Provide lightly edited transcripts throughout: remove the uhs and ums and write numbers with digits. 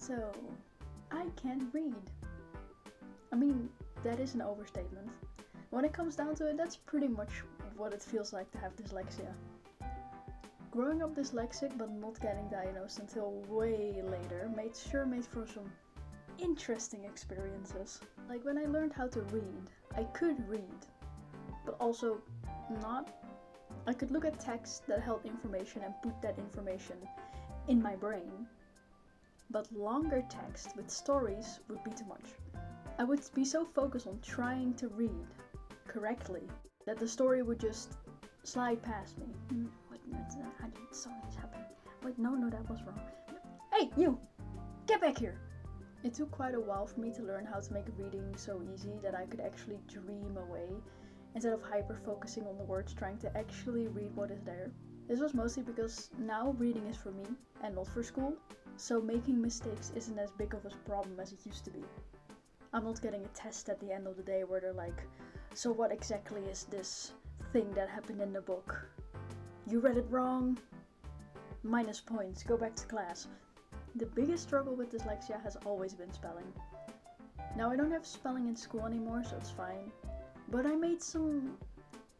So, I can't read. I mean, that is an overstatement. When it comes down to it, that's pretty much what it feels like to have dyslexia. Growing up dyslexic but not getting diagnosed until way later made for some interesting experiences. Like when I learned how to read, I could read, but also not. I could look at text that held information and put that information in my brain, but longer text with stories would be too much. I would be so focused on trying to read correctly that the story would just slide past me. Wait, how did something's happen? Wait, no, that was wrong. Hey, you! Get back here! It took quite a while for me to learn how to make reading so easy that I could actually dream away instead of hyper-focusing on the words, trying to actually read what is there. This was mostly because now reading is for me and not for school, so making mistakes isn't as big of a problem as it used to be. I'm not getting a test at the end of the day where they're like, so what exactly is this thing that happened in the book? You read it wrong? Minus points, go back to class. The biggest struggle with dyslexia has always been spelling. Now I don't have spelling in school anymore, so it's fine. But I made some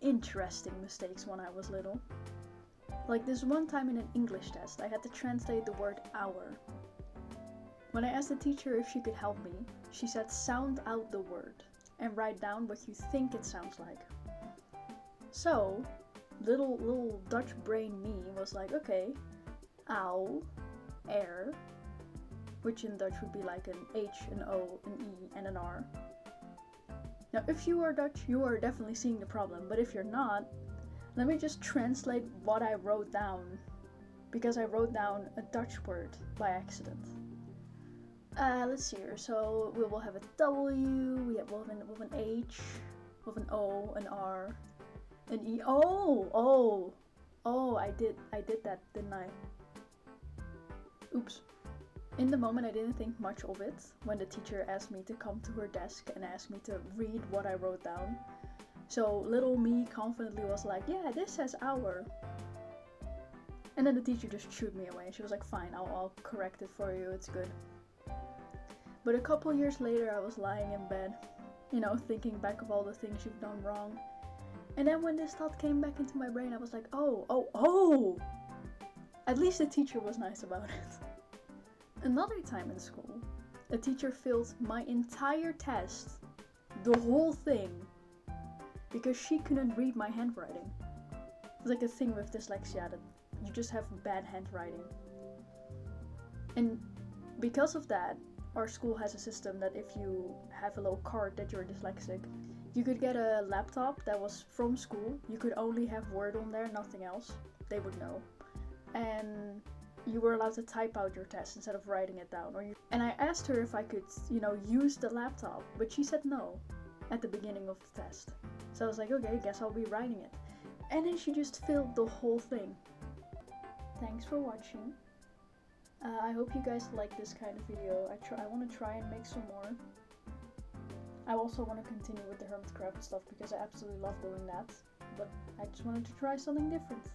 interesting mistakes when I was little. Like this one time in an English test, I had to translate the word hour. When I asked the teacher if she could help me, she said sound out the word and write down what you think it sounds like. So, little Dutch brain me was like, okay, ow, air, which in Dutch would be like an H, an O, an E, and an R. Now, if you are Dutch, you are definitely seeing the problem, but if you're not, let me just translate what I wrote down, because I wrote down a Dutch word by accident. Let's see here. So we will have a W, we'll have an H, we'll have an O, an R, an E. Oh, I did that, didn't I? Oops. In the moment I didn't think much of it when the teacher asked me to come to her desk and asked me to read what I wrote down. So little me confidently was like, yeah, this says hour. And then the teacher just shooed me away. She was like, fine, I'll correct it for you, it's good. But a couple years later I was lying in bed, thinking back of all the things you've done wrong. And then when this thought came back into my brain, I was like, oh! At least the teacher was nice about it. Another time in school, a teacher failed my entire test, the whole thing, because she couldn't read my handwriting. It's like a thing with dyslexia, that you just have bad handwriting. And because of that, our school has a system that if you have a little card that you're dyslexic, you could get a laptop that was from school. You could only have Word on there, nothing else. They would know. And you were allowed to type out your test instead of writing it down. And I asked her if I could, use the laptop, but she said no at the beginning of the test. So I was like, okay, I guess I'll be writing it. And then she just filled the whole thing. Thanks for watching. I hope you guys like this kind of video. I want to try and make some more. I also want to continue with the hermitcraft stuff because I absolutely love doing that. But I just wanted to try something different.